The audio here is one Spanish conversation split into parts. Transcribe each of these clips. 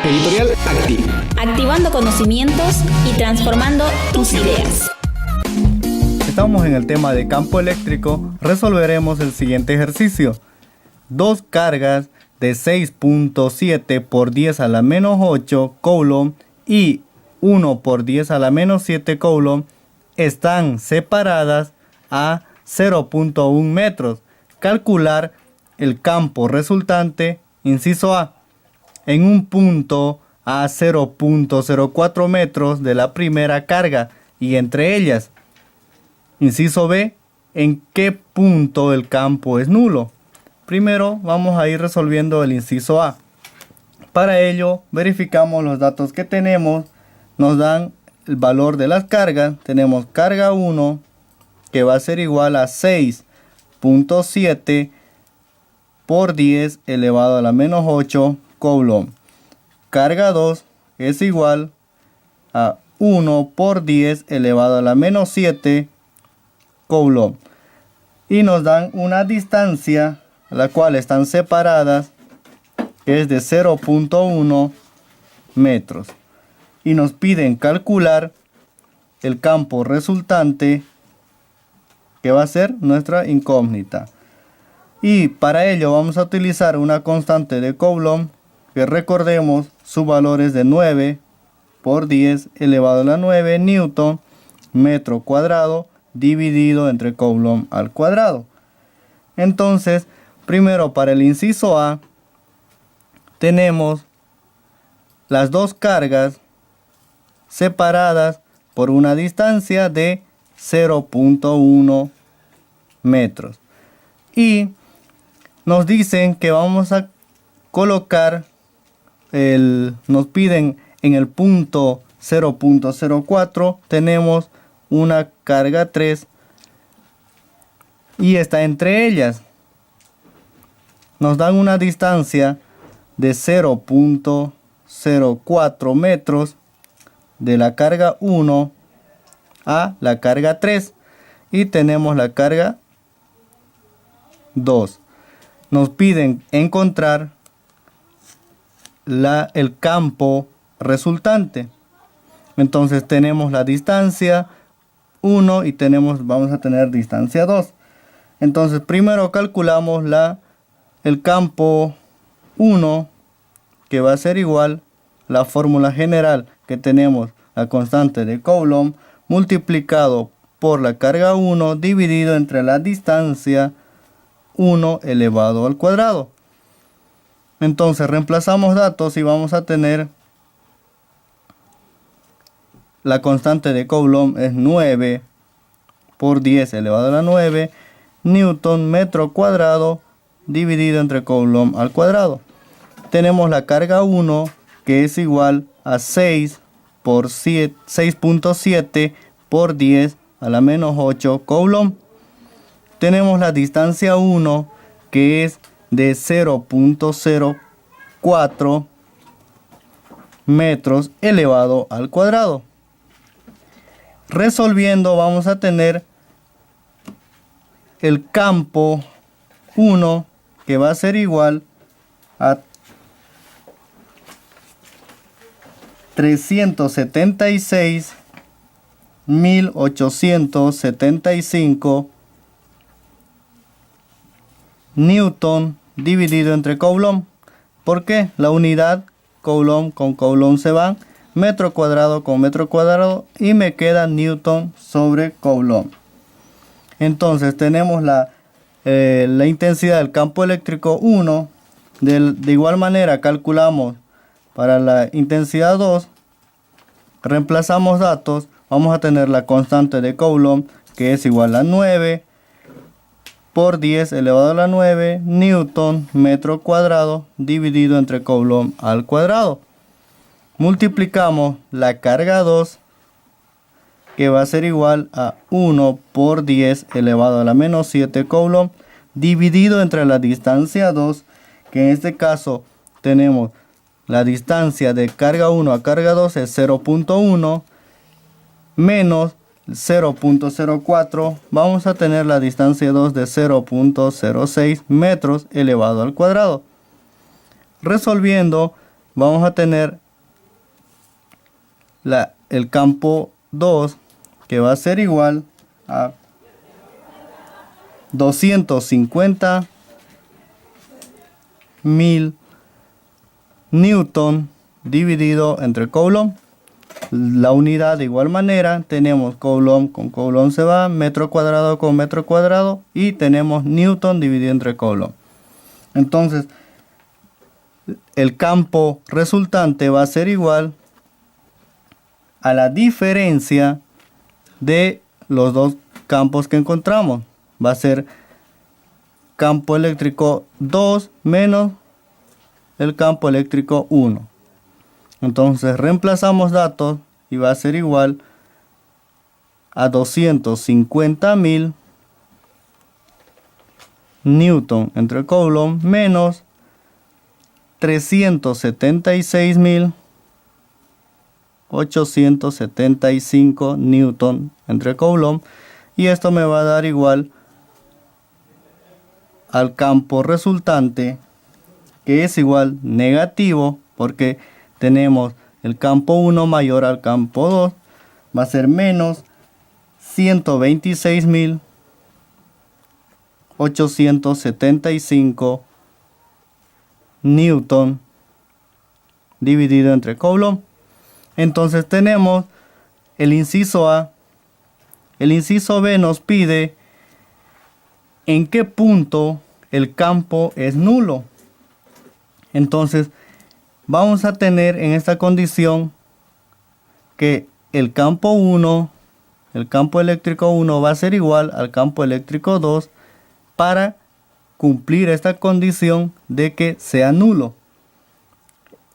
Editorial Acti. Activando conocimientos y transformando tus ideas. Estamos en el tema de campo eléctrico. Resolveremos el siguiente ejercicio. Dos cargas de 6.7 por 10 a la menos 8 coulomb y 1 por 10 a la menos 7 coulomb están separadas a 0.1 metros. Calcular el campo resultante, inciso A, en un punto a 0.04 metros de la primera carga y entre ellas. Inciso B, en qué punto el campo es nulo. Primero vamos a ir resolviendo el inciso A. Para ello verificamos los datos que tenemos. Nos dan el valor de las cargas. Tenemos carga 1 que va a ser igual a 6.7 por 10 elevado a la menos 8 coulomb. Carga 2 es igual a 1 por 10 elevado a la menos 7 coulomb. Y nos dan una distancia, la cual están separadas, que es de 0.1 metros. Y nos piden calcular el campo resultante, que va a ser nuestra incógnita. Y para ello vamos a utilizar una constante de Coulomb, que recordemos su valor es de 9 por 10 elevado a la 9 newton metro cuadrado dividido entre Coulomb al cuadrado. Entonces, primero para el inciso A, tenemos las dos cargas separadas por una distancia de 0.1 metros. Y nos dicen que vamos a colocar, nos piden en el punto 0.04, tenemos una carga 3 y está entre ellas. Nos dan una distancia de 0.04 metros de la carga 1 a la carga 3 y tenemos la carga 2. Nos piden encontrar el campo resultante. Entonces tenemos la distancia 1 y vamos a tener distancia 2. Entonces primero calculamos el campo 1, que va a ser igual la fórmula general que tenemos, la constante de Coulomb multiplicado por la carga 1 dividido entre la distancia 1 elevado al cuadrado. Entonces reemplazamos datos y vamos a tener la constante de Coulomb es 9 por 10 elevado a la 9 newton metro cuadrado dividido entre Coulomb al cuadrado. Tenemos la carga 1, que es igual a 6.7 por 10 a la menos 8 coulomb. Tenemos la distancia 1, que es de 0.04 metros elevado al cuadrado. Resolviendo vamos a tener el campo 1, que va a ser igual a 376.875 newton dividido entre coulomb. ¿Por qué? La unidad coulomb con coulomb se van, metro cuadrado con metro cuadrado y me queda newton sobre coulomb. Entonces tenemos la intensidad del campo eléctrico 1. De igual manera calculamos para la intensidad 2, reemplazamos datos, vamos a tener la constante de Coulomb, que es igual a 9 por 10 elevado a la 9 newton metro cuadrado dividido entre Coulomb al cuadrado. Multiplicamos la carga 2, que va a ser igual a 1 por 10 elevado a la menos 7 coulomb dividido entre la distancia 2, que en este caso tenemos la distancia de carga 1 a carga 2 es 0.1 menos 0.04, vamos a tener la distancia 2 de 0.06 metros elevado al cuadrado. Resolviendo, vamos a tener el campo 2, que va a ser igual a 250.000 newton dividido entre coulomb. La unidad de igual manera tenemos coulomb con coulomb se va, metro cuadrado con metro cuadrado, y tenemos newton dividido entre coulomb. Entonces el campo resultante va a ser igual a la diferencia de los dos campos que encontramos. Va a ser campo eléctrico 2 menos el campo eléctrico 1. Entonces reemplazamos datos y va a ser igual a 250.000 newton entre coulomb menos 376.875 newton entre coulomb, y esto me va a dar igual al campo resultante, que es igual negativo, porque tenemos el campo 1 mayor al campo 2, va a ser menos 126.875 newton dividido entre coulomb. Entonces tenemos el inciso A. El inciso B nos pide en qué punto el campo es nulo. Entonces vamos a tener en esta condición que el campo 1, el campo eléctrico 1 va a ser igual al campo eléctrico 2 para cumplir esta condición de que sea nulo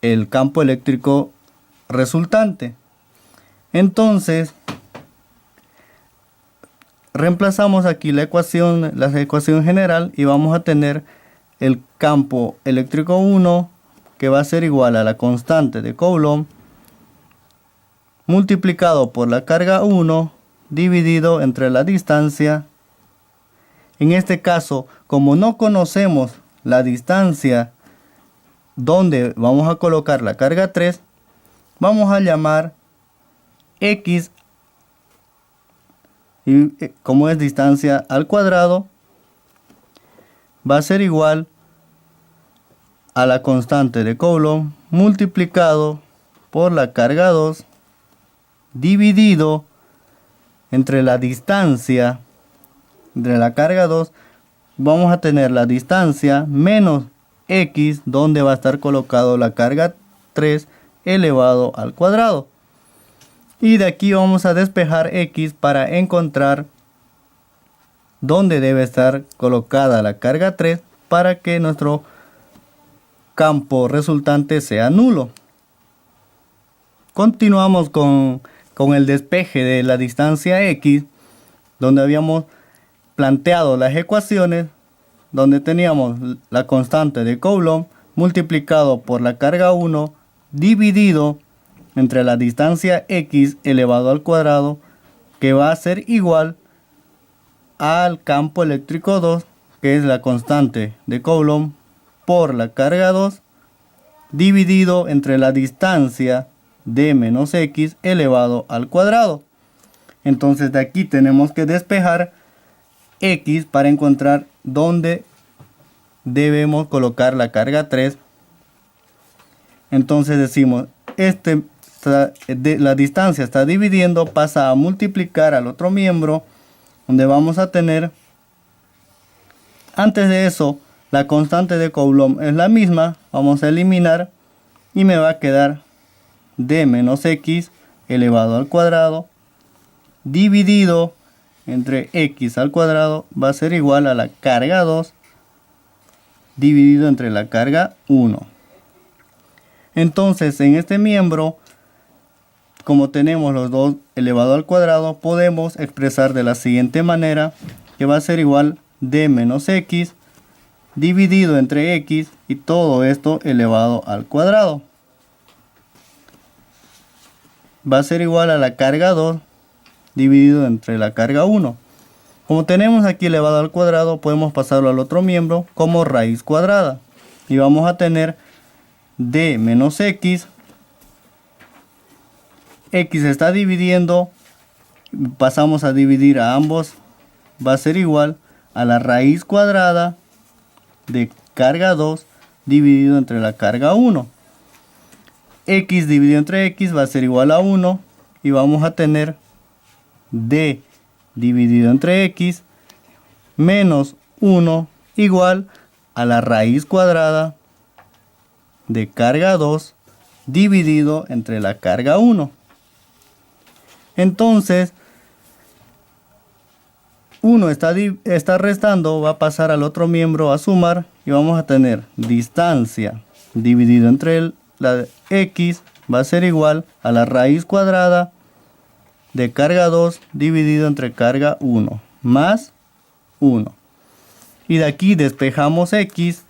el campo eléctrico resultante. Entonces reemplazamos aquí la ecuación general y vamos a tener el campo eléctrico 1, que va a ser igual a la constante de Coulomb multiplicado por la carga 1 dividido entre la distancia. En este caso, como no conocemos la distancia donde vamos a colocar la carga 3, vamos a llamar x, y como es distancia al cuadrado, va a ser igual a la constante de Coulomb multiplicado por la carga 2 dividido entre la distancia de la carga 2. Vamos a tener la distancia menos x, donde va a estar colocado la carga 3 elevado al cuadrado. Y de aquí vamos a despejar x para encontrar dónde debe estar colocada la carga 3 para que nuestro campo resultante sea nulo. Continuamos con el despeje de la distancia x, donde habíamos planteado las ecuaciones, donde teníamos la constante de Coulomb multiplicado por la carga 1 dividido entre la distancia x elevado al cuadrado, que va a ser igual al campo eléctrico 2, que es la constante de Coulomb por la carga 2 dividido entre la distancia de menos x elevado al cuadrado. Entonces de aquí tenemos que despejar x para encontrar dónde debemos colocar la carga 3. Entonces decimos, la distancia está dividiendo, pasa a multiplicar al otro miembro, donde vamos a tener, antes de eso, la constante de Coulomb es la misma, vamos a eliminar y me va a quedar d menos x elevado al cuadrado dividido entre x al cuadrado va a ser igual a la carga 2 dividido entre la carga 1. Entonces en este miembro, como tenemos los dos elevado al cuadrado, podemos expresar de la siguiente manera, que va a ser igual d menos x dividido entre x y todo esto elevado al cuadrado. Va a ser igual a la carga 2 dividido entre la carga 1. Como tenemos aquí elevado al cuadrado, podemos pasarlo al otro miembro como raíz cuadrada. Y vamos a tener d menos x. X está dividiendo, pasamos a dividir a ambos, va a ser igual a la raíz cuadrada de carga 2 dividido entre la carga 1. X dividido entre x va a ser igual a 1 y vamos a tener d dividido entre x menos 1 igual a la raíz cuadrada de carga 2 dividido entre la carga 1. Entonces, 1 está restando, va a pasar al otro miembro a sumar y vamos a tener distancia dividido entre la x va a ser igual a la raíz cuadrada de carga 2 dividido entre carga 1 más 1. Y de aquí despejamos x,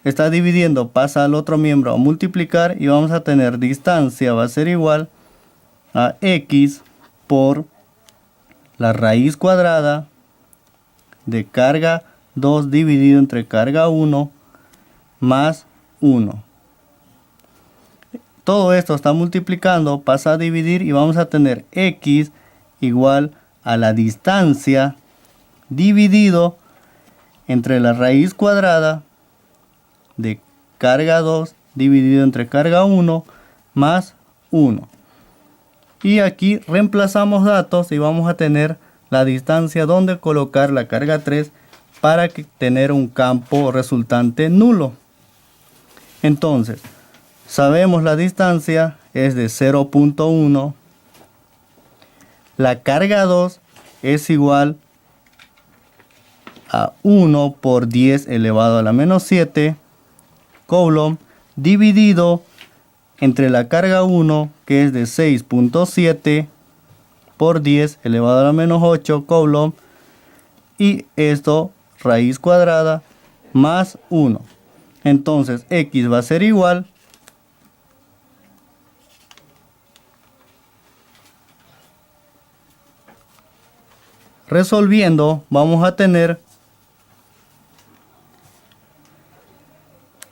está dividiendo, pasa al otro miembro a multiplicar y vamos a tener distancia va a ser igual a x por la raíz cuadrada de carga 2 dividido entre carga 1 más 1. Todo esto está multiplicando, pasa a dividir y vamos a tener x igual a la distancia dividido entre la raíz cuadrada de carga 2 dividido entre carga 1 más 1. Y aquí reemplazamos datos y vamos a tener la distancia donde colocar la carga 3 para tener un campo resultante nulo. Entonces, sabemos la distancia es de 0.1. La carga 2 es igual a 1 por 10 elevado a la menos 7 coulomb dividido entre la carga 1 que es de 6.7 por 10 elevado a la menos 8 coulomb y esto raíz cuadrada más 1. Entonces x va a ser igual resolviendo vamos a tener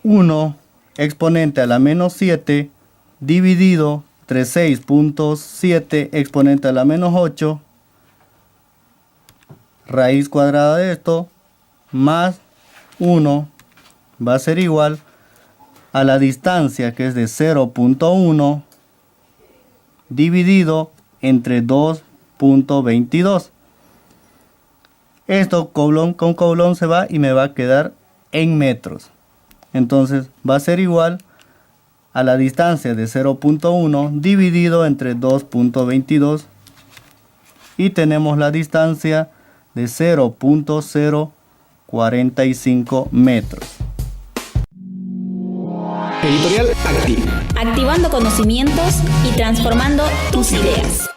1 exponente a la menos 7 dividido entre 6.7 exponente a la menos 8 raíz cuadrada de esto más 1 va a ser igual a la distancia que es de 0.1 dividido entre 2.22. Esto coulomb con coulomb se va y me va a quedar en metros. Entonces va a ser igual a la distancia de 0.1 dividido entre 2.22 y tenemos la distancia de 0.045 metros. Editorial Acti. Activando conocimientos y transformando tus ideas.